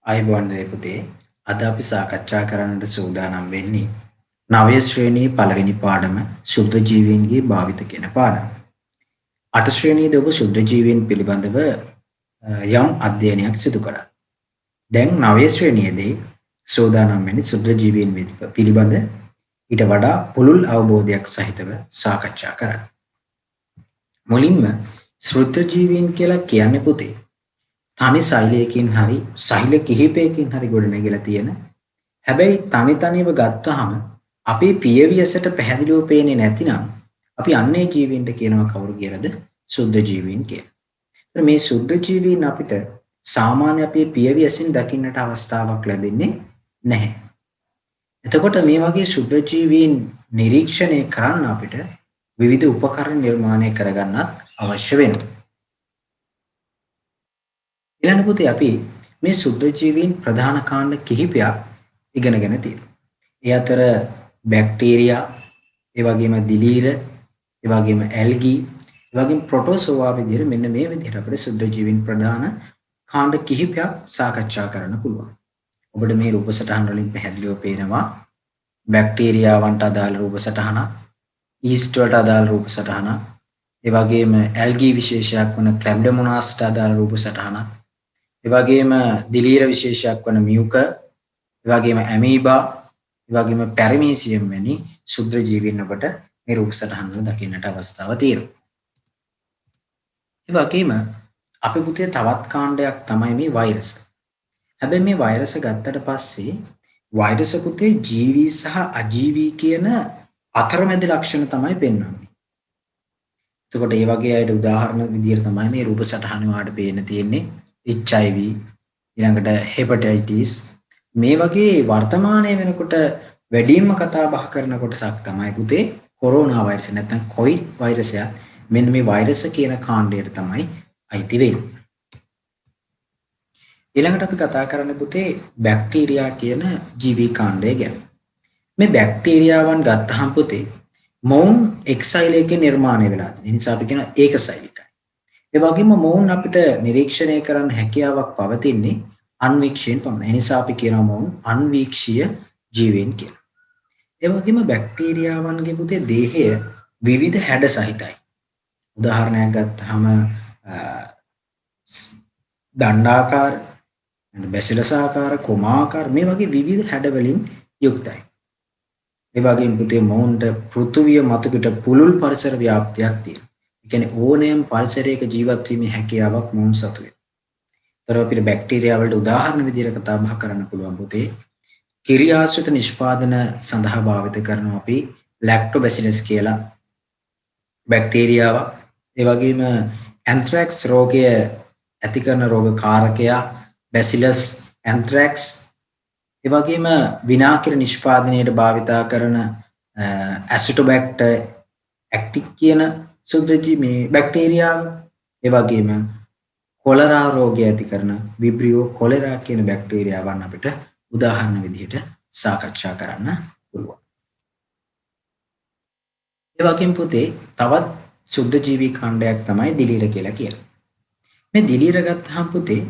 අයිබෝන් පුතේ අද අපි සාකච්ඡා කරන්නට සූදානම් වෙන්නේ නවය ශ්‍රේණියේ පළවෙනි පාඩම ශුද්ධ ජීවීන්ගේ භාවිත කියන පාඩම. අට ශ්‍රේණියේදී ඔබ ශුද්ධ ජීවීන් පිළිබඳව යම් අධ්‍යයනයක් සිදු කළා. දැන් නවය ශ්‍රේණියේදී සූදානම් වෙන්නේ ශුද්ධ ජීවීන් පිළිබඳ ඊට වඩා පුළුල් අවබෝධයක් සහිතව සාකච්ඡා කරන්න. මුලින්ම ශුද්ධ ජීවීන් කියලා කියන්නේ පුතේ තනි සෛලයකින් හරි සෛල කිහිපයකින් හරි ගොඩනැගිලා තියෙන හැබැයි තනිව ගත්තාම අපේ පියවියසට පැහැදිලිව පේන්නේ නැතිනම් අපි අන්නේ ජීවීන්ට කියනවා කවුරු කියලාද? සුද්ධ ජීවීන් කියලා. මේ සුද්ධ ජීවීන් අපිට සාමාන්‍ය අපේ පියවියසින් දකින්නට අවස්ථාවක් ලැබෙන්නේ නැහැ. එතකොට මේ වගේ සුද්ධ ජීවීන් නිරීක්ෂණය කරන්න අපිට විවිධ උපකරණ නිර්මාණය කරගන්නත් අවශ්‍ය වෙනවා. ඊළඟ පුතේ අපි මේ සුද්ධ ජීවීන් ප්‍රධාන කාණ්ඩ කිහිපයක් ඉගෙනගෙන තියෙනවා. ඒ අතර බැක්ටීරියා, ඒ වගේම දිලීර, ඒ වගේම ඇල්ගී, ඒ වගේම ප්‍රොටෝසෝවා විදිහට මෙන්න මේ විදිහට අපිට සුද්ධ ජීවීන් ප්‍රධාන කාණ්ඩ කිහිපයක් සාකච්ඡා කරන්න පුළුවන්. ඔබට මේ රූප සටහන් වලින් පැහැදිලිව පේනවා බැක්ටීරියාවන්ට අදාළ රූප සටහනක්, ඊස්ට් වලට අදාළ රූප සටහනක්, ඒ වගේම ඇල්ගී විශේෂයක් වන ක්ලැබ්ඩමොනාස්ට අදාළ රූප සටහනක්, ඒ වගේම දිලීර විශේෂයක් වන මියුක, ඒ වගේම ඇමීබා, ඒ වගේම පැරමීසියම් වැනි සුද්ධ ජීවීන් අපට මේ රූප සටහන් වල දකින්නට අවස්ථාව තියෙනවා. ඒ වගේම අපි පුතේ තවත් කාණ්ඩයක් තමයි මේ වෛරස්. හැබැයි මේ වෛරස ගත්තට පස්සේ වෛරස පුතේ ජීවී සහ අජීවී කියන අතරමැදි ලක්ෂණ තමයි පෙන්වන්නේ. එතකොට මේ වගේ අයට උදාහරණ විදියට තමයි මේ රූප සටහන වාට පේන්න තියෙන්නේ. HIV ඊළඟට හෙපටයිටිස් මේ වගේ වර්තමානයේ වෙනකොට වැඩිම කතා බහ කරන කොටසක් තමයි පුතේ කොරෝනා වෛරස නැත්නම් කොවිඩ් වෛරසය. මෙන්න මේ වෛරස කියන කාණ්ඩයට තමයි අයිති වෙන්නේ. ඊළඟට අපි කතා කරන්නේ පුතේ බැක්ටීරියා කියන ජීවී කාණ්ඩය ගැන. මේ බැක්ටීරියාවන් ගත්තහම පුතේ මොවුන් එක්සයිලයකින් නිර්මාණය වෙලා තියෙන නිසා අපි කියන ඒකසෛලිකයි. ඒ වගේම මොවුන් අපිට නිරීක්ෂණය කරන්න හැකියාවක් පවතින්නේ අන්වීක්ෂයෙන් පමණයි. ඒ නිසා අපි කියනවා මොවුන් අන්වීක්ෂීය ජීවීන් කියලා. ඒ වගේම බැක්ටීරියාවන්ගේ පුතේ දේහය විවිධ හැඩ සහිතයි. උදාහරණයක් ගත්තාම දණ්ඩාකාර, බැසිලස් ආකාර, කොමාකාර මේ වගේ විවිධ හැඩ වලින් යුක්තයි. ඒ වගේම පුතේ මොවුන්ට පෘථුවිය මත පිට පුළුල් පරිසර ව්‍යාප්තියක් තියෙනවා. ඒ කියන්නේ ඕනෑම පරිසරයක ජීවත් වීමේ හැකියාවක් මොවුන් සතු වෙනවා. ඒතර අපිට බැක්ටීරියා වලට උදාහරණ විදිහට කතා බහ කරන්න පුළුවන් පුතේ. කිරි ආශ්‍රිත නිෂ්පාදන සඳහා භාවිත කරනවා අපි ලැක්ටෝබැසිලස් කියලා බැක්ටීරියාවක්. ඒ වගේම ඇන්ත්‍රැක්ස් රෝගය ඇති කරන රෝග කාරකයා බැසිලස් ඇන්ත්‍රැක්ස්. ඒ වගේම විනාකිර නිෂ්පාදනයට භාවිතා කරන ඇසිටෝබැක්ටර් ඇක්ටික් කියන සුද්ධජී මේ බැක්ටීරියාව. ඒ වගේම කොලරා රෝගය ඇති කරන විබ්‍රියෝ කොලෙරා කියන බැක්ටීරියාවන් අපිට උදාහරණ විදිහට සාකච්ඡා කරන්න පුළුවන්. ඒ වගේම පුතේ තවත් සුද්ධ ජීවී කාණ්ඩයක් තමයි දිලීර කියලා කියන්නේ. මේ දිලීර ගත්තාම පුතේ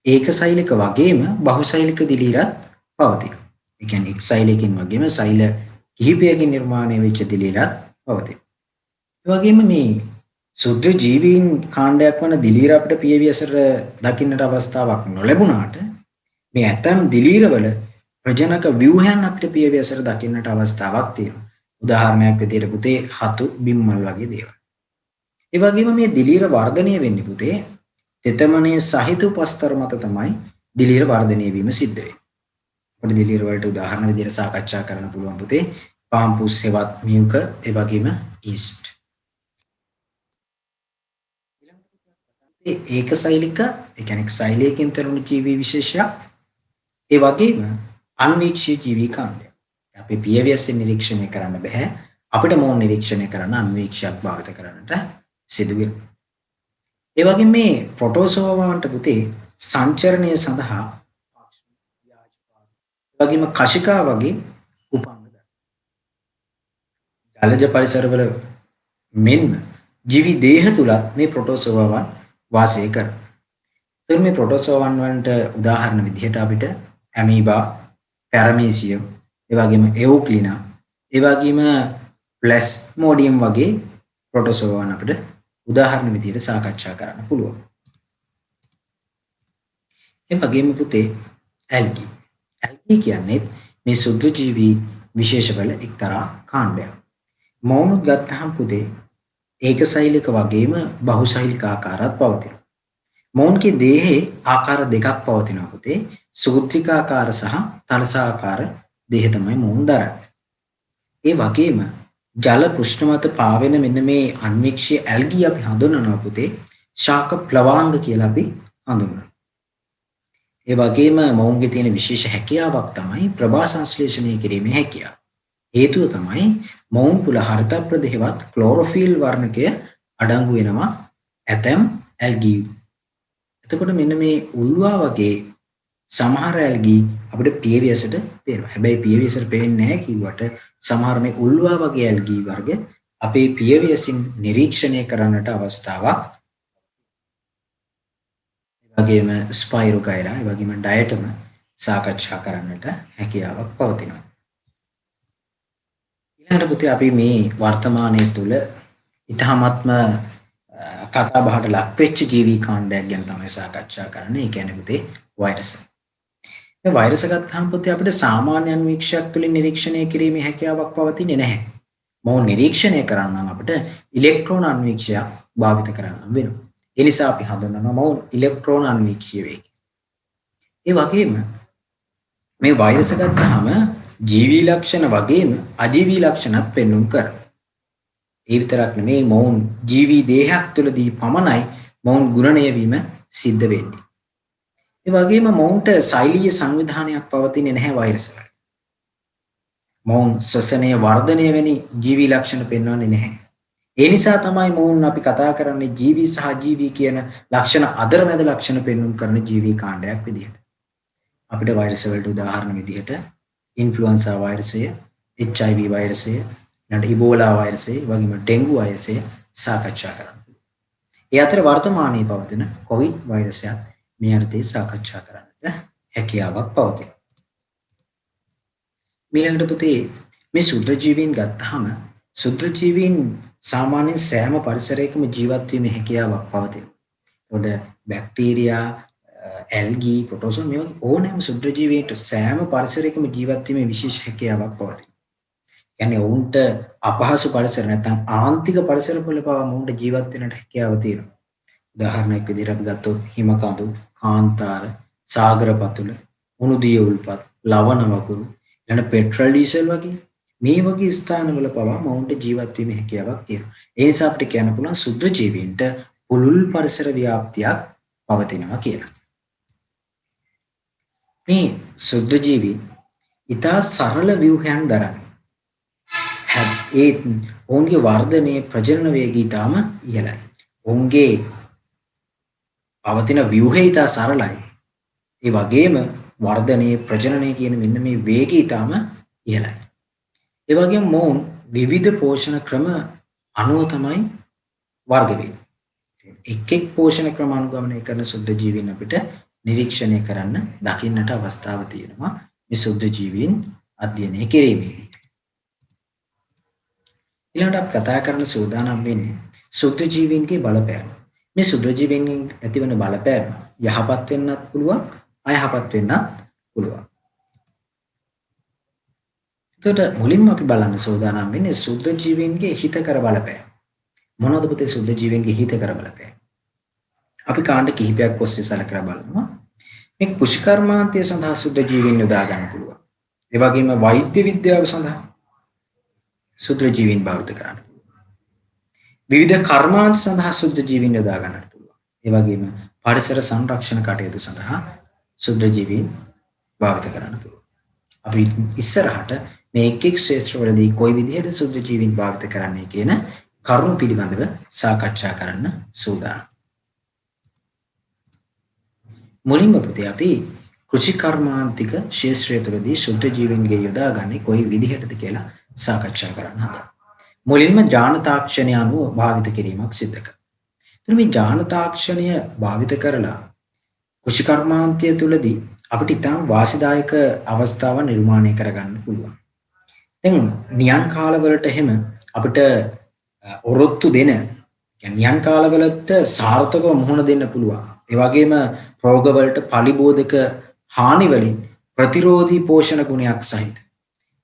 ඒකසෛලික වගේම බහුසෛලික දිලීරත් පවතිනවා. ඒ කියන්නේ එක් සෛලයකින් වගේම සෛල කිහිපයකින් නිර්මාණය වෙච්ච දිලීරත් පවතිනවා. ඒ වගේම මේ සුද්ධ ජීවීන් කාණ්ඩයක් වන දිලීර අපිට පියවියසට දකින්නට අවස්ථාවක් නොලැබුණාට මේ ඇතම් දිලීරවල ප්‍රජනක ව්‍යුහයන් අපිට පියවියසට දකින්නට අවස්ථාවක් තියෙනවා. උදාහරණයක් විදිහට පුතේ හතු බිම්මල් වගේ දේවල්. ඒ වගේම මේ දිලීර වර්ධනය වෙන්නේ පුතේ තෙතමනයේ සහිත උපස්තර මත තමයි දිලීර වර්ධනය වීම සිද්ධ වෙන්නේ. අපිට දිලීර වලට උදාහරණ විදිහට සාකච්ඡා කරන්න පුළුවන් පුතේ පාම්පුස් හෙවත් මියුක ඒ වගේම ඊස්ට්. ඒකසෛලික ඒ කියන්නේ සෛලයකින් තරුණු ජීවී විශේෂයක් ඒ වගේම අන්වීක්ෂීය ජීවී කාණ්ඩය. අපි පියවියස්සේ නිරීක්ෂණය කරන්න බෑ. අපිට මොන නිරීක්ෂණය කරන්න අන්වීක්ෂයක් භාවිත කරන්නට සිදු වෙනවා. ඒ වගේම මේ ප්‍රොටෝසෝවාන්ට පුතේ සංචරණය සඳහා වගේම කශිකා වගේ උපංග ජලජ පරිසරවල මෙන්ම ජීවි දේහ තුල මේ ප්‍රොටෝසෝවාවන් වාසය කරනවා. මේ ප්‍රොටෝසෝවන් වලට උදාහරණ විදිහට අපිට ඇමීබා, පැරමීසියම්, ඒ වගේම එවුක්ලිනා, ඒ වගේම ප්ලාස්මෝඩියම් වගේ ප්‍රොටෝසෝවන් අපිට උදාහරණ විදිහට සාකච්ඡා කරන්න පුළුවන්. ඒ වගේම පුතේ ඇල්ගී. ඇල්ගී කියන්නේ මේ සුද්ධජීවී විශේෂවල එක්තරා කාණ්ඩයක්. මවුනුත් ගත්තහම පුතේ ඒකසෛලික වගේම බහුසෛලික ආකාරات පවතිනවා. මවුන්ගේ දේහේ ආකාර දෙකක් පවතිනවා පුතේ. සූත්‍රිකාකාර සහ තලසාකාර දේහ තමයි මවුන් දරන්නේ. ඒ වගේම ජල පෘෂ්ඨ මත පාවෙන මෙන්න මේ අන්වීක්ෂීය ඇල්ගී අපි හඳුන්වනවා පුතේ ශාක ප්ලවාංග කියලා අපි හඳුන්වනවා. ඒ වගේම මවුන්ගේ තියෙන විශේෂ හැකියාවක් තමයි ප්‍රභා සංශ්ලේෂණය කිරීමේ හැකියාව. හේතුව තමයි මවුන් පුල හරිත ප්‍රදේහවත් ක්ලෝරොෆිල් වර්ණකය අඩංගු වෙනවා ඇතැම් ඇල්ගී. එතකොට මෙන්න මේ උල්වා වගේ සමහර ඇල්ගී අපිට පියවියසට පේනවා. හැබැයි පියවියසට පේන්නේ නැහැ කිව්වට සමහර මේ උල්වා වගේ ඇල්ගී වර්ග අපේ පියවියසින් නිරීක්ෂණය කරන්නට අවස්ථාවක්. ඒ වගේම ස්පයිරෝගයිරා, ඒ වගේම ඩයටම සාකච්ඡා කරන්නට හැකියාවක් පවතිනවා. ඊළඟට පුතේ අපි මේ වර්තමානයේ තුල ඊටමත්ම කතා බහට ලක් වෙච්ච ජීවී කාණ්ඩයක් ගැන තමයි සාකච්ඡා කරන්නේ. ඒ කියන්නේ පුතේ වෛරස්. මේ වෛරස් ගත්තාම පුතේ අපිට සාමාන්‍ය අන්වීක්ෂයක් තුලින් නිරීක්ෂණය කිරීමේ හැකියාවක් පවතින්නේ නැහැ. මොවුන් නිරීක්ෂණය කරන්න නම් අපිට ඉලෙක්ට්‍රෝන අන්වීක්ෂයක් භාවිත කරන්න වෙනවා. ඒ නිසා අපි හඳුන්වනවා මොවුන් ඉලෙක්ට්‍රෝන අන්වීක්ෂය වේ. ඒ වගේම මේ වෛරස් ගත්තාම ජීවී ලක්ෂණ වගේම අජීවී ලක්ෂණත් පෙන්වුම් කරනවා. ඒ විතරක් නෙමෙයි මොවුන් ජීවී දේහයක් තුළදී පමණයි මොවුන් ගුණණය වීම සිද්ධ වෙන්නේ. ඒ වගේම මොවුන්ට සෛලීය සංවිධානයක් පවතින්නේ නැහැ වෛරස් වල. මොවුන් ශ්වසනය වර්ධනය වැනි ජීවී ලක්ෂණ පෙන්වන්නේ නැහැ. ඒ නිසා තමයි මොවුන් අපි කතා කරන්නේ ජීවී සහ අජීවී කියන ලක්ෂණ අතරමැද ලක්ෂණ පෙන්වුම් කරන ජීවී කාණ්ඩයක් විදිහට. අපිට වෛරස් වලට උදාහරණ විදිහට ඉන්ෆ්ලුවෙන්සා වෛරසය, HIV වෛරසය, ඊළඟ ඉබෝලා වෛරසය, වගේම ඩෙන්ගු වෛරසය සාකච්ඡා කරන්න. ඒ අතර වර්තමානයේ පවතින කොවිඩ් වෛරසයත් මේ අර්ථයේ සාකච්ඡා කරන්නට හැකියාවක් පවතිනවා. ඊළඟට පුතේ මේ සුද්ධජීවීන් ගත්තාම සුද්ධජීවීන් සාමාන්‍යයෙන් සෑම පරිසරයකම ජීවත් වීමේ හැකියාවක් පවතිනවා. ඒකට බැක්ටීරියා, ඇල්ගී, ප්‍රොටෝසෝවා මේ වගේ ඕනෑම සුද්ධජීවීන්ට සෑම පරිසරයකම ජීවත් වීමේ විශේෂ හැකියාවක් පවතිනවා. කියන්නේ ඔවුන්ට අපහසු පරිසර නැත්නම් ආන්තික පරිසරවල පවා ඔවුන්ට ජීවත් වෙන්නට හැකියාව තියෙනවා. උදාහරණයක් විදිහට අපි ගත්තොත් හිමකඳු, කාන්තාර, සාගර පතුල, උණුදිය උල්පත්, ලවණ වගුරු, ඊළඟ පෙට්‍රල් ඩීසල් වගේ මේ වගේ ස්ථානවල පවා ඔවුන්ට ජීවත් වීමේ හැකියාවක් තියෙනවා. ඒ නිසා අපිට කියන්න පුළුවන් සුද්ධ ජීවීන්ට පුළුල් පරිසර ව්‍යාප්තියක් පවතිනවා කියලා. මේ සුද්ධ ජීවීන් ඉතා සරල ව්‍යුහයන් දරන ඒ ඔවුන්ගේ වර්ධනයේ ප්‍රජනන වේගය ඉතාම ඉහළයි. ඔවුන්ගේ පවතින ව්‍යුහය ඉතා සරලයි. ඒ වගේම වර්ධනයේ ප්‍රජනනය කියන මෙන්න මේ වේගය ඉතාම ඉහළයි. ඒ වගේම මොවුන් විවිධ පෝෂණ ක්‍රම අනුව තමයි වර්ග වෙන්නේ. එක් එක් පෝෂණ ක්‍රම අනුගමනය කරන සුද්ධ ජීවීන් අපිට නිරීක්ෂණය කරන්න දකින්නට අවස්ථාව තියෙනවා මේ සුද්ධ ජීවීන් අධ්‍යයනය කිරීමේදී. ඊළඟට අපි කතා කරන්න සූදානම් වෙන්නේ සුද්ධ ජීවීන්ගේ බලපෑම. මේ සුද්ධ ජීවීන්ගෙන් ඇතිවන බලපෑම යහපත් වෙන්නත් පුළුවන්, අයහපත් වෙන්නත් පුළුවන්. එතකොට මුලින්ම අපි බලන්න සූදානම් වෙන්නේ සුද්ධ ජීවීන්ගේ හිතකර බලපෑම. මොනවද පුතේ සුද්ධ ජීවීන්ගේ හිතකර බලපෑම? අපි කාණ්ඩ කිහිපයක් ඔස්සේ සලකලා බලනවා. මේ කුෂිකර්මාන්තය සඳහා සුද්ධ ජීවීන් යොදා ගන්න පුළුවන්. ඒ වගේම වෛද්‍ය විද්‍යාව සඳහා සුද්ධ ජීවීන් භාවිත කරන්න පුළුවන්. විවිධ කර්මාන්ත සඳහා සුද්ධ ජීවීන් යොදා ගන්නට පුළුවන්. ඒ වගේම පරිසර සංරක්ෂණ කටයුතු සඳහා සුද්ධ ජීවීන් භාවිත කරන්න පුළුවන්. අපි ඉස්සරහට මේ එක් එක් ක්ෂේත්‍රවලදී කොයි විදිහට සුද්ධ ජීවීන් භාවිත කරන්නේ කියන කරුණු පිළිබඳව සාකච්ඡා කරන්න සූදානම්. මුලින්ම පුතේ අපි කෘෂි කර්මාන්තික ක්ෂේත්‍රය තුළදී සුද්ධ ජීවීන්ගේ යොදාගන්නේ කොයි විදිහටද කියලා සාකච්ඡා කරන්න හදනවා. මුලින්ම ජාන තාක්ෂණය අනුව භාවිත කිරීමක් සිදු කරනවා. එතන මේ ජාන තාක්ෂණය භාවිත කරලා කෘෂි කර්මාන්තය තුළදී අපිට ඉතාම වාසිදායක අවස්ථාවක් නිර්මාණය කරගන්න පුළුවන්. දැන් නියං කාලවලට එහෙම අපිට ඔරොත්තු දෙන කියන්නේ නියං කාලවලට සාර්ථකව මුහුණ දෙන්න පුළුවන්. ඒ වගේම රෝගවලට පලිබෝධක හානි වලින් ප්‍රතිරෝධී පෝෂණ ගුණයක් සහිත.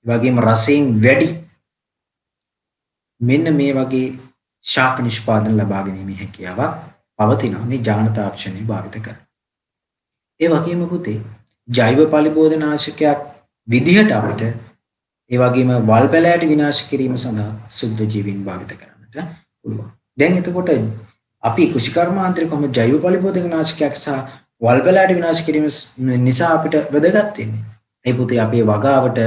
ඒ වගේම රසයෙන් වැඩි මෙන්න මේ වගේ ශාක නිෂ්පාදන ලබා ගැනීමේ හැකියාවක් පවතිනවා මේ ජාන තාක්ෂණය භාවිත කරලා. ඒ වගේම පුතේ ජෛව පලිබෝධනාශකයක් විදිහට අපිට ඒ වගේම වල් පැලෑට විනාශ කිරීම සඳහා සුද්ධ ජීවීන් භාවිත කරන්නට පුළුවන්. දැන් එතකොට අපි කෘෂි කර්මාන්තයේ කොහොමද ජෛව පලිබෝධක නාශකයක් සහ වල් පැලෑට විනාශ කිරීම නිසා අපිට වැදගත් වෙන්නේ? ඒ පුතේ අපේ වගාවට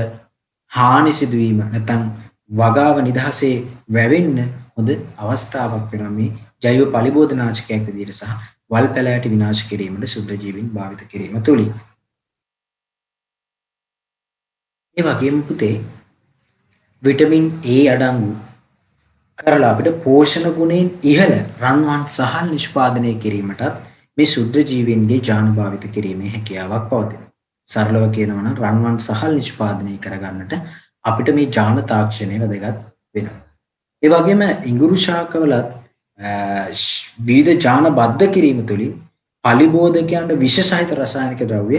හානි සිදුවීම නැත්නම් වගාව නිදහසේ වැවෙන්න හොඳ අවස්ථාවක් වෙනවා මේ ජෛව පලිබෝධ නාශකයක් විදිහට සහ වල් පැලෑට විනාශ කිරීමට සුද්ධ ජීවීන් භාවිත කිරීම තුලින්. ඒ වගේම පුතේ විටමින් A අඩංගු කරලා අපිට පෝෂණ ගුණයෙන් ඉහළ රන්වන් සහල් නිෂ්පාදනය කිරීමටත් මේ සුද්ධ ජීවීන්ගේ ජාන භාවිත කිරීමේ හැකියාවක් පවතිනවා. සරලව කියනවා නම් රන්වන් සහල් නිෂ්පාදනය කරගන්නට අපිට මේ ජාන තාක්ෂණය වැදගත් වෙනවා. ඒ වගේම ඉඟුරු ශාකවලත් විවිධ ජාන බද්ධ කිරීම තුළින් පලිබෝධකයන්ට විෂ සහිත රසායනික ද්‍රව්‍ය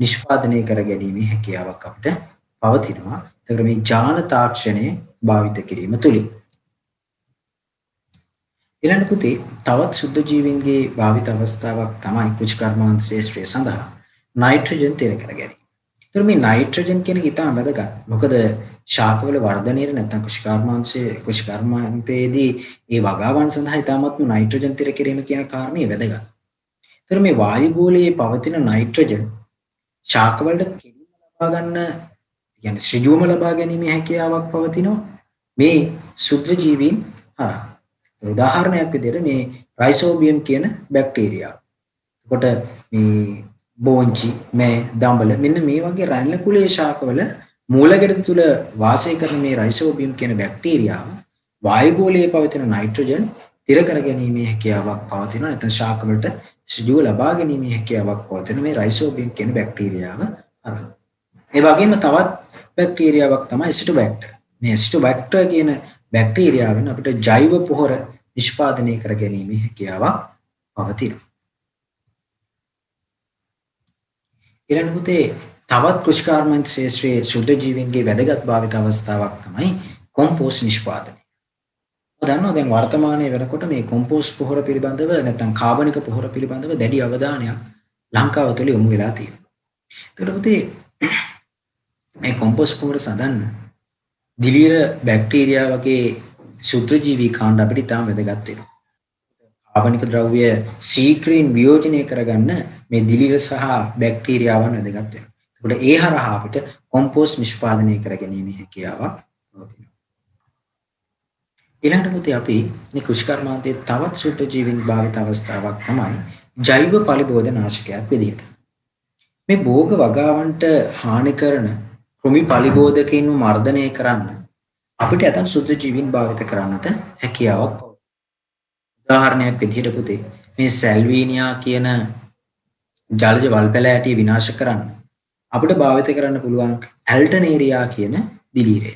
නිෂ්පාදනය කර ගැනීමේ හැකියාවක් අපිට පවතිනවා. ඒතර මේ ජාන තාක්ෂණය භාවිත කිරීම තුළින්. ඊළඟ පුතේ තවත් සුද්ධ ජීවීන්ගේ භාවිත අවස්ථාවක් තමයි කෘෂි කර්මාන්ත ශාස්ත්‍රය සඳහා නයිට්‍රජන් තිර කර ගැනීම. ඒතර මේ නයිට්‍රජන් කියන එක ඉතාම වැදගත්. මොකද ශාකවල වර්ධනයේ නැත්නම් කෘෂි කර්මාන්තයේදී ඒ වගාවන් සඳහා ඉතාමත්ම නයිට්‍රජන් තිර කිරීම කියන කාරණේ වැදගත්. ඒතර මේ වායුගෝලයේ පවතින නයිට්‍රජන් ශාකවලට කෙලින්ම ලබා ගන්න කියන්නේ ඍජුවම ලබා ගැනීමේ හැකියාවක් පවතිනවා මේ සුද්ධ ජීවීන් හරහා. උදාහරණයක් විදිහට මේ රයිසෝබියම් කියන බැක්ටීරියාව. එතකොට මේ බෝංචි, මේ දඹල මෙන්න මේ වගේ රැල්ල කුලයේ ශාකවල මූලගෙඩ තුල වාසය කරන මේ රයිසෝබියම් කියන බැක්ටීරියාව වායුගෝලයේ පවතින නයිට්‍රජන් තිර කර ගැනීමේ හැකියාවක් පවතිනවා. නැත්නම් ශාකවලට ඍජුව ලබා ගැනීමේ හැකියාවක් පවතින මේ රයිසෝබියම් කියන බැක්ටීරියාව හරහා. ඒ වගේම තවත් බැක්ටීරියාවක් තමයි ඇසිටෝබැක්ටර්. මේ ඇසිටෝබැක්ටර් කියන බැක්ටීරියාවෙන් අපිට ජෛව පොහොර නිෂ්පාදනය කර ගැනීමේ හැකියාවක් පවතිනවා. ඊළඟ පුතේ තවත් කෘෂි කර්මාන්ත ශාස්ත්‍රයේ සුද්ධ ජීවීන්ගේ වැදගත් භාවිත අවස්ථාවක් තමයි කොම්පෝස්ට් නිෂ්පාදනය. ඔබ දන්නවා දැන් වර්තමානයේ වෙනකොට මේ කොම්පෝස්ට් පොහොර පිළිබඳව නැත්නම් කාබනික පොහොර පිළිබඳව දැඩි අවධානයක් ලංකාව තුළ යොමු වෙලා තියෙනවා. ඒකට පුතේ මේ කොම්පෝස්ට් පොහොර සඳහන් දිලීර බැක්ටීරියා වගේ සූත්‍රජීවී කාණ්ඩ අපිට ඉතාම වැදගත් වෙනවා. කාබනික ද්‍රව්‍ය ශීඝ්‍රයෙන් වියෝජනය කරගන්න මේ දිලීර සහ බැක්ටීරියාවන් වැදගත් වෙනවා. ඒකට ඒ හරහා අපිට කොම්පෝස්ට් නිෂ්පාදනය කර ගැනීමේ හැකියාවක් පවතිනවා. ඊළඟට පුතේ අපි මේ කෘෂි කර්මාන්තයේ තවත් සූත්‍රජීවීන් භාවිත අවස්ථාවක් තමයි ජෛව පලිබෝධ නාශකයක් විදිහට. මේ භෝග වගාවන්ට හානි කරන කෘමි පලිබෝධකයින් මර්ධනය කරන්න අපිට ඇතන් සුද්ධ ජීවීන් භාවිත කරන්නට හැකියාවක් පවතිනවා. උදාහරණයක් විදිහට පුතේ මේ සැල්වීනියා කියන ජලජ වල් පැලෑටිය විනාශ කරන්න අපිට භාවිත කරන්න පුළුවන් ඇල්ටනේරියා කියන දිලීරය.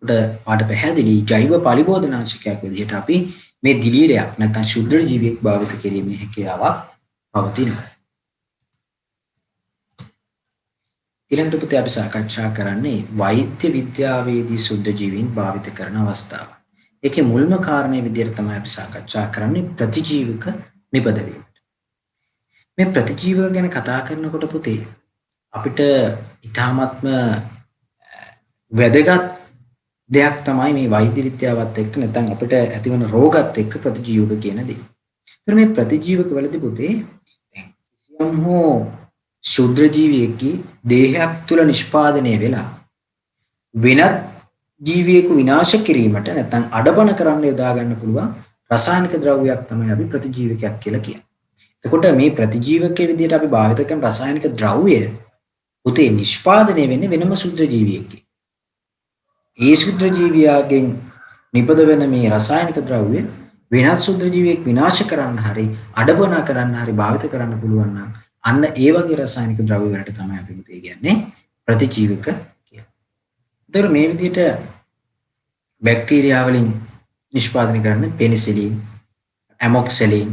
උඩ වාට පැහැදිලි ජෛව පලිබෝධ නාශකයක් විදිහට අපි මේ දිලීරයක් නැත්නම් ශුද්ධ ජීවියෙක් භාවිත කිරීමේ හැකියාවක් පවතිනවා. ඊළඟට පුතේ අපි සාකච්ඡා කරන්නේ වෛද්‍ය විද්‍යාවේදී සුද්ධ ජීවීන් භාවිත කරන අවස්ථාව. ඒකේ මුල්ම කාරණේ විදිහට තමයි අපි සාකච්ඡා කරන්නේ ප්‍රතිජීවක නිපදවීම. මේ ප්‍රතිජීවක ගැන කතා කරනකොට පුතේ අපිට ඊටාත්ම වැදගත් දෙයක් තමයි මේ වෛද්‍ය විද්‍යාවත් එක්ක නැත්නම් අපිට ඇතිවන රෝගات එක්ක ප්‍රතිජීවක කියන දේ. ඒතර මේ ප්‍රතිජීවක වලදී පුතේ දැන් කිසියම් හෝ ශුද්ධ ජීවියෙක්ගේ දේහයක් තුළ නිෂ්පාදනය වෙලා වෙනත් ජීවියෙකු විනාශ කිරීමට නැත්නම් අඩපණ කරන්න යොදා ගන්න පුළුවන් රසායනික ද්‍රව්‍යයක් තමයි අපි ප්‍රතිජීවකයක් කියලා කියන්නේ. එතකොට මේ ප්‍රතිජීවකයේ විදිහට අපි භාවිත කරන රසායනික ද්‍රව්‍ය පුතේ නිෂ්පාදනය වෙන්නේ වෙනම ශුද්ධ ජීවියෙක්ගේ. ඒ ශුද්ධ ජීවියාගෙන් නිපද වෙන මේ රසායනික ද්‍රව්‍ය වෙනත් ශුද්ධ ජීවියෙක් විනාශ කරන්න හරි අඩපණ කරන්න හරි භාවිත කරන්න පුළුවන් නම් අන්න ඒ වගේ රසායනික ද්‍රව්‍ය වලට තමයි අපි පුතේ කියන්නේ ප්‍රතිජීවක කියලා. ඒතර මේ විදිහට බැක්ටීරියා වලින් නිෂ්පාදනය කරන්නේ පෙනිසිලින්, ඇමොක්සැලින්,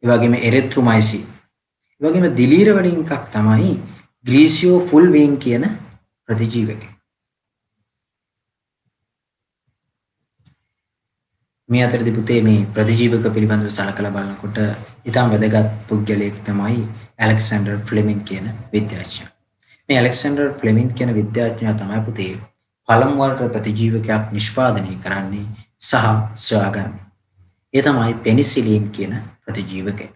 ඒ වගේම එරිත්‍රොමයිසින්. ඒ වගේම දිලීර වලින් එකක් තමයි ග්‍රීසියෝ ෆුල්වීන් කියන ප්‍රතිජීවකය. මේ අතරදී පුතේ මේ ප්‍රතිජීවක පිළිබඳව සලකලා බලනකොට ඉතාම වැදගත් පුද්ගලයෙක් තමයි ඇලෙක්සැන්ඩර් ෆ්ලෙමින් කියන විද්‍යාඥයා. මේ ඇලෙක්සැන්ඩර් ෆ්ලෙමින් කියන විද්‍යාඥයා තමයි පුතේ පළමු වරට ප්‍රතිජීවකයක් නිෂ්පාදනය කරන්නේ සහ සොයාගන්නේ. ඒ තමයි පෙනිසිලින් කියන ප්‍රතිජීවකය.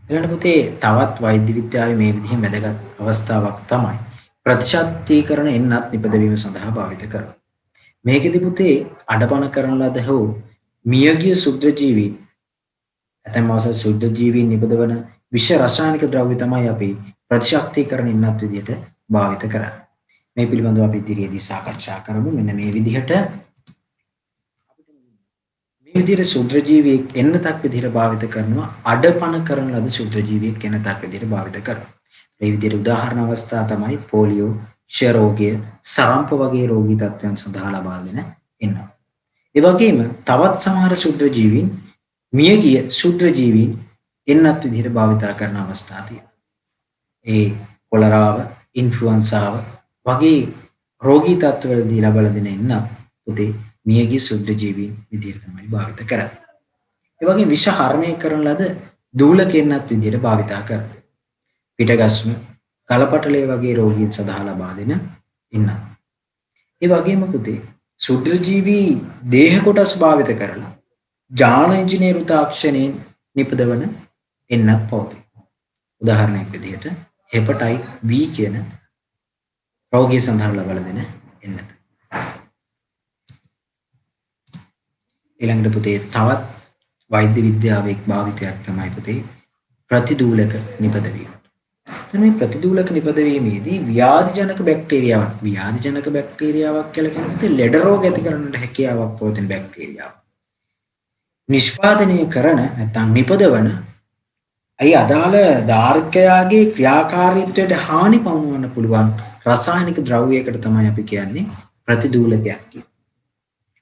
ඊළඟට පුතේ තවත් වෛද්‍ය විද්‍යාවේ මේ විදිහින් වැදගත් අවස්ථාවක් තමයි ප්‍රතිශක්තිකරණ එන්නත් නිපදවීම සඳහා භාවිත කරනවා. මේකෙදි පුතේ අඩපණ කරන ලද හෝ මියගිය සුද්ධජීවීන් ඇතැම් අවස්ථා සුද්ධජීවීන් නිපදවන විෂ රසායනික ද්‍රව්‍ය තමයි අපි ප්‍රතිශක්තිකරණ එන්නත් විදිහට භාවිත කරන්නේ. මේ පිළිබඳව අපි ඉදිරියේදී සාකච්ඡා කරමු. මෙන්න මේ විදිහට සුද්ධජීවියෙක් එන්නතක් විදිහට භාවිත කරනවා අඩපණ කරන ලද සුද්ධජීවියෙක් එන්නතක් විදිහට භාවිත කරනවා. මේ විදිහට උදාහරණ අවස්ථා තමයි පොලියෝ, ක්ෂය රෝගය, සරම්ප වගේ රෝගී තත්ත්වයන් සඳහා ලබා දෙන එන්න. ඒ වගේම තවත් සමහර සුද්ධජීවීන් මියගිය සුද්ධජීවීන් එන්නත් විදිහට භාවිත කරන අවස්ථා තියෙනවා. ඒ කොලරාව, ඉන්ෆ්ලුවන්සාව වගේ රෝගී තත්ත්වවලදී ලබා දෙන එන්න පුතේ මියගිය සුද්ධජීවීන් විදිහට තමයි භාවිත කරන්නේ. ඒ වගේම විෂ හරණය කරන ලද දූලක එන්නත් විදිහට භාවිත කරනවා. පිටගස්ම, කලපටලේ වගේ රෝගීන් සඳහා ලබා දෙන එන්න. ඒ වගේම පුතේ සුද්ධජීවී දේහ කොටස් භාවිත කරලා ජාන ඉංජිනේරු තාක්ෂණයෙන් නිපදවන එන්නත් පවතී. උදාහරණයක් විදිහට හෙපටයිට් B කියන රෝගිය සඳහා ලබා දෙන එන්නත. ඊළඟට පුතේ තවත් වෛද්‍ය විද්‍යාවේ භාවිතයක් තමයි පුතේ ප්‍රතිදූලක නිපදවීම. එතන මේ ප්‍රතිදූලක නිපදවීමේදී ව්‍යාධිජනක බැක්ටීරියාවක් කියලා කියන්නේ ලෙඩ රෝග ඇති කරන්නට හැකියාවක් පවතින බැක්ටීරියාවක්. නිෂ්පාදනය කරන නැත්නම් නිපදවන අයි අදාළ ධාරකයාගේ ක්‍රියාකාරීත්වයට හානි පමුණවන්න පුළුවන් රසායනික ද්‍රව්‍යයකට තමයි අපි කියන්නේ ප්‍රතිදූලකයක් කියලා.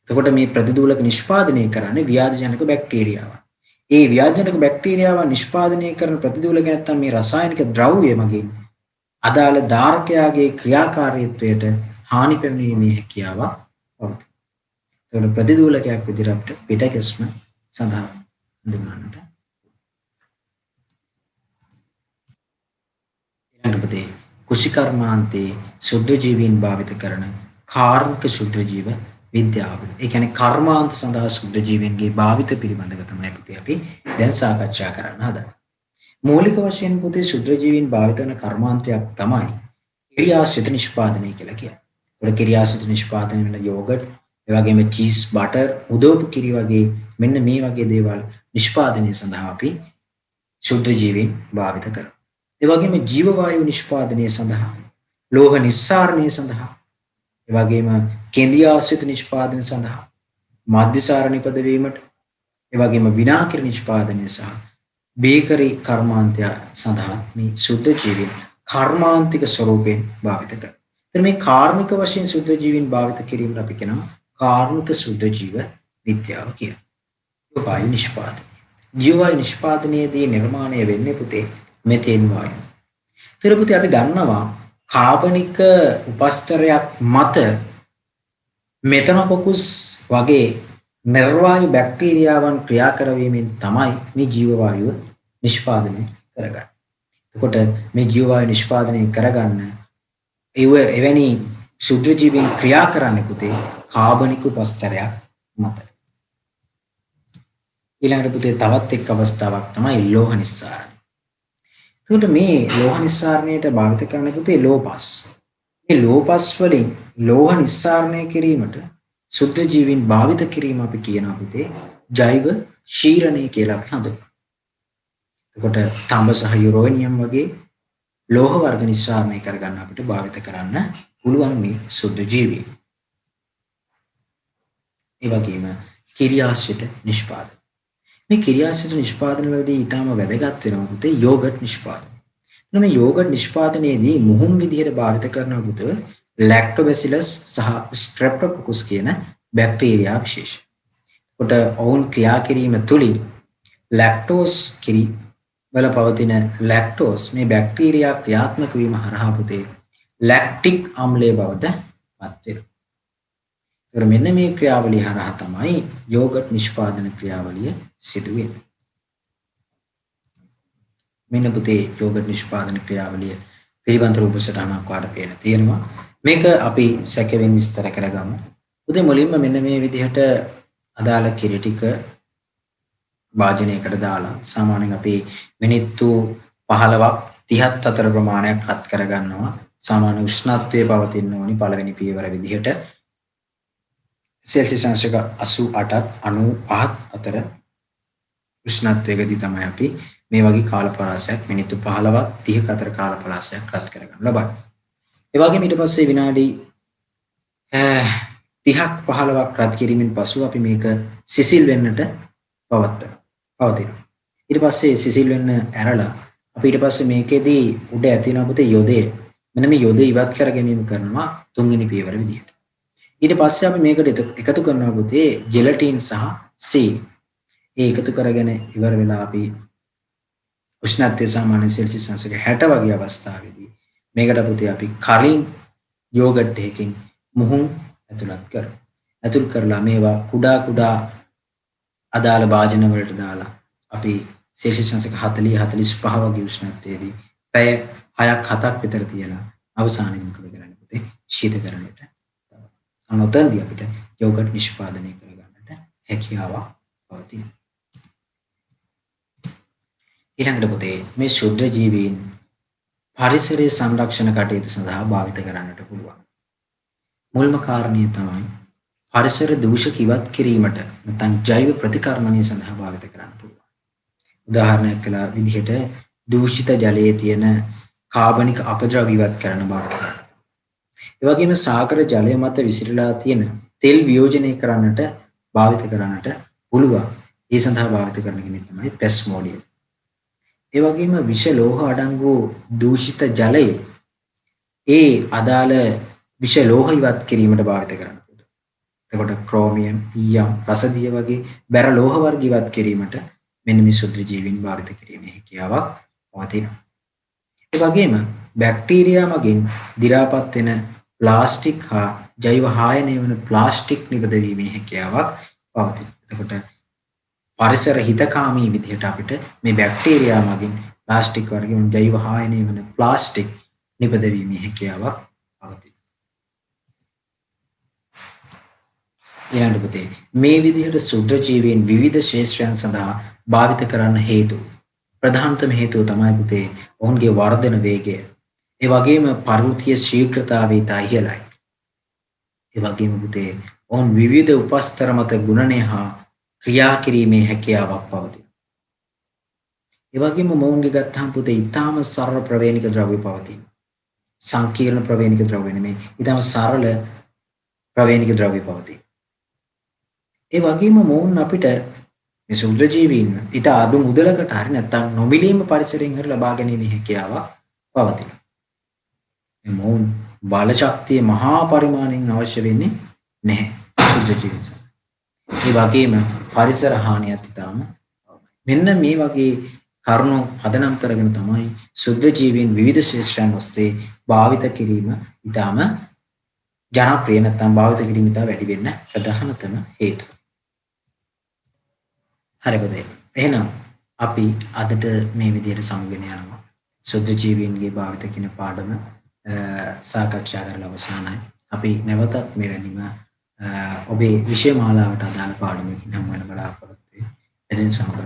එතකොට මේ ප්‍රතිදූලක නිෂ්පාදනය කරන්නේ ව්‍යාධිජනක බැක්ටීරියාව. ඒ ව්‍යාධිජනක බැක්ටීරියාව නිෂ්පාදනය කරන ප්‍රතිදූලක නැත්නම් මේ රසායනික ද්‍රව්‍ය මගින් අදාළ ධාරකයාගේ ක්‍රියාකාරීත්වයට හානි පැමිණීමේ හැකියාව පවතී. එතකොට ප්‍රතිදූලකයක් විදිහට පිටකස්ම සඳහා හඳුන්වන්නට ඊළඟට කුෂිකර්මාන්තයේ සුද්ධජීවීන් භාවිත කරන කාර්මික සුද්ධජීව විද්‍යාව. ඒ කියන්නේ කර්මාන්ත සඳහා සුද්ධජීවීන්ගේ භාවිත පිළිබඳව තමයි පුතේ අපි දැන් සාකච්ඡා කරන්න හදන්නේ. මූලික වශයෙන් පුතේ සුද්ධජීවීන් භාවිත කරන කර්මාන්තයක් තමයි ක්‍රියාසිත නිෂ්පාදනය කියලා කියන්නේ. ඒ ක්‍රියාසිත නිෂ්පාදනය වෙන යෝගට්, ඒ වගේම චීස්, බටර්, උදෝප කිරි වගේ මෙන්න මේ වගේ දේවල් නිෂ්පාදනය සඳහා අපි සුද්ධජීවීන් භාවිත කරනවා. ඒ වගේම ජීව වායු නිෂ්පාදනය සඳහා, ලෝහ නිස්සාරණය සඳහා, ඒ වගේම කෙඳිය ආශ්‍රිත නිෂ්පාදනය සඳහා, මධ්‍යසාර නිපදවීමට, ඒ වගේම විනාකිර නිෂ්පාදනය සහ බේකරි කර්මාන්තය සඳහා මේ සුද්ධජීවීන් කර්මාන්තික ස්වරූපයෙන් භාවිත කරනවා. එතන මේ කාර්මික වශයෙන් සුද්ධජීවීන් භාවිත කිරීමට අපි කියනවා කාර්මික සුද්ධජීව විද්‍යාව කියලා. වායු නිෂ්පාදනය. ජීව වායු නිෂ්පාදනයේදී නිර්මාණය වෙන්නේ පුතේ මෙතේන් වායු. ඊට පුතේ අපි දන්නවා කාබනික උපස්තරයක් මත මෙතනොකොකුස් වගේ නිර්වායු බැක්ටීරියාවන් ක්‍රියා කරවීමෙන් තමයි මේ ජීව වායුව නිෂ්පාදනය කරගන්නේ. එතකොට මේ ජීව වායු නිෂ්පාදනය කරගන්න එවැනි සුද්ධජීවීන් ක්‍රියා කරන්නේ පුතේ කාබනික උපස්තරයක් මත. ඊළඟට පුතේ තවත් එක් අවස්ථාවක් තමයි ලෝහ නිස්සාරණය. එතකොට මේ ලෝහ නිස්සාරණයට භාවිත කරන පුතේ ලෝපස්. මේ ලෝපස් වලින් ලෝහ නිස්සාරණය කිරීමට සුද්ධජීවීන් භාවිත කිරීම අපි කියනවා පුතේ ජෛව ශීරණය කියලා අපි හඳුන්වනවා. එතකොට තාඹ සහ යුරේනියම් වගේ ලෝහ වර්ග නිස්සාරණය කරගන්න අපිට භාවිත කරන්න පුළුවන් මේ සුද්ධජීවීන්. ඒ වගේම කිරියාශ්‍රිත නිෂ්පාදන. මේ කිරියාසිත නිෂ්පාදනවලදී ඊටම වැදගත් වෙනවා පුතේ යෝගට් නිෂ්පාදනය. මේ යෝගට් නිෂ්පාදනයේදී මුහුන් විදිහට භාවිත කරන පුතේ ලැක්ටෝබැසිලස් සහ ස්ට්‍රෙප්ටෝකොකස් කියන බැක්ටීරියා විශේෂ. කොට ඔවුන් ක්‍රියා කිරීම තුළින් ලැක්ටෝස් කිරි වල පවතින ලැක්ටෝස් මේ බැක්ටීරියා ක්‍රියාත්මක වීම හරහා පුතේ ලැක්ටික් අම්ලය බවට පත් වෙනවා. ඒතර මෙන්න මේ ක්‍රියාවලිය හරහා තමයි යෝගට් නිෂ්පාදන ක්‍රියාවලිය සිදු වෙන්නේ. මෙන්න පුතේ යෝගට් නිෂ්පාදන ක්‍රියාවලිය පිළිබඳ රූපසටහනක් වාට පේන තියෙනවා. මේක අපි සැකෙමින් විස්තර කරගමු. පුතේ මුලින්ම මෙන්න මේ විදිහට අදාළ කිරි ටික වාජනයකට දාලා සාමාන්‍යයෙන් අපි මිනිත්තු 15ක් 30ක් අතර ප්‍රමාණයක් රත් කරගන්නවා. සාමාන්‍ය උෂ්ණත්වයේ පවතින ඕනි පළවෙනි පියවර විදිහට සෙල්සියස් අංශක 88ත් 95ත් අතර උෂ්ණත්වයකදී තමයි අපි මේ වගේ කාලපරාසයක් මිනිත්තු 15ක් 30ක අතර කාලපරාසයක් රත් කරගන්න ලබන්නේ. ඒ වගේම ඊට පස්සේ විනාඩි 30ක් 15ක් රත් කිරීමෙන් පසු අපි මේක සිසිල් වෙන්නට පවතිනවා. ඊට පස්සේ සිසිල් වෙන්න ඇරලා අපි ඊට පස්සේ මේකෙදී උඩ ඇති වෙන පුතේ යොදේ මෙන්න මේ යොදේ ඉවත් කර ගැනීම කරනවා තුන්වෙනි පියවර විදිහට. ඊට පස්සේ අපි මේකට එකතු කරනවා පුතේ ජෙලටින් සහ සී. ඒ එකතු කරගෙන ඉවර වෙලා අපි උෂ්ණත්වය සාමාන්‍ය සෙල්සියස් අංශක 60 වගේ අවස්ථාවේදී මේකට පුතේ අපි කලින් යෝගට් එකකින් මුහුන් ඇතුළත් කරනවා. ඇතුල් කරලා මේවා කුඩා අදාළ භාජන වලට දාලා අපි සෙල්සියස් අංශක 40 45 වගේ උෂ්ණත්වයේදී පැය 6ක් 7ක් විතර තියලා අවසානයේ මොකද කරන්නේ පුතේ ශීතකරණයට අනොතන්දී අපිට යෝගට් නිෂ්පාදනය කරගන්නට හැකියාවක් පවතිනවා. ඊළඟට පුතේ මේ ශුද්ධ ජීවීන් පරිසරයේ සංරක්ෂණ කටයුතු සඳහා භාවිත කරන්නට පුළුවන්. මුල්ම කාරණය තමයි පරිසර දූෂක ඉවත් කිරීමට නැත්නම් ජෛව ප්‍රතිකර්මණය සඳහා භාවිත කරන්න පුළුවන්. උදාහරණයක් කළා විදිහට දූෂිත ජලයේ තියෙන කාබනික අපද්‍රව්‍ය ඉවත් කරන භාවිත කරනවා. ඒ වගේම සාගර ජලය මත විසිරලා තියෙන තෙල් වියෝජනය කරන්නට භාවිත කරන්නට පුළුවන්. ඒ සඳහා භාවිත කරන කෙනෙක් තමයි පැස්මෝඩියම්. ඒ වගේම විෂ ලෝහ අඩංගු දූෂිත ජලයේ ඒ අදාළ විෂ ලෝහ ඉවත් කිරීමට භාවිත කරන්න පුළුවන්. එතකොට ක්‍රෝමියම්, ඊයම්, රසදිය වගේ බැර ලෝහ වර්ග ඉවත් කිරීමට මෙන්න මේ ශුද්ධ ජීවීන් භාවිත කිරීමේ හැකියාවක් පවතිනවා. ඒ වගේම බැක්ටීරියා මගින් දි รา පත් වෙන ප්ලාස්ටික් හා ජෛව හායනය වන ප්ලාස්ටික් නිපදවීමේ හැකියාවක් පවතිනවා. එතකොට පරිසර හිතකාමී විදිහට අපිට මේ බැක්ටීරියා මගින් ප්ලාස්ටික් වර්ගයෙන් ජෛව හායනය වන ප්ලාස්ටික් නිපදවීමේ හැකියාවක් පවතිනවා. ඊළඟට පුතේ මේ විදිහට ශුද්ධ ජීවීන් විවිධ ශේෂ්ත්‍රයන් සඳහා භාවිත කරන්න හේතු ප්‍රධානතම හේතුව තමයි පුතේ ඔවුන්ගේ වර්ධන වේගය. ඒ වගේම පරිවෘත්තීය ශීඝ්‍රතාවය ඉහළයි. ඒ වගේම පුතේ ඔවුන් විවිධ උපස්තර මත ගුණනය හා ක්‍රියා කිරීමේ හැකියාවක් පවතිනවා. ඒ වගේම මොවුන්ගේ ගත්තාම පුතේ ඊටාම සරල ප්‍රවේණික ද්‍රව්‍ය පවතිනවා. සංකීර්ණ ප්‍රවේණික ද්‍රව්‍ය නෙමෙයි. ඊටාම සරල ප්‍රවේණික ද්‍රව්‍ය පවතිනවා. ඒ වගේම මොවුන් අපිට මේ ශුද්ධ ජීවීන් ඊට අඩු මුදලකට හරි නැත්නම් නොමිලීම පරිසරයෙන් හරි ලබා ගැනීමේ හැකියාවක් පවතිනවා. මේ මොවුන් බල ශක්තිය මහා පරිමාණයෙන් අවශ්‍ය වෙන්නේ නැහැ ශුද්ධ ජීවීන්. ඒ වගේම පරිසර හානියත් ඉතාම මෙන්න මේ වගේ කරුණු පදනම් කරගෙන තමයි ශුද්ධ ජීවීන් විවිධ ශේෂ්ත්‍රයන් ඔස්සේ භාවිත කිරීම ඉතාම ජනප්‍රිය නැත්නම් භාවිත කිරීම ඉතා වැඩි වෙන්න ප්‍රධානතම හේතුව. හරි පුතේ. එහෙනම් අපි අදට මේ විදිහට සමුගෙන යනවා. ශුද්ධ ජීවීන්ගේ භාවිත කියන පාඩම සාකච්ඡා කරලා අවසానයි. අපි නැවතත් මෙවැනිම ඔබේ විෂය මාලාවට අදාළ පාඩමකින් හමු වෙන බලාපොරොත්තු වෙමි. එදින සමග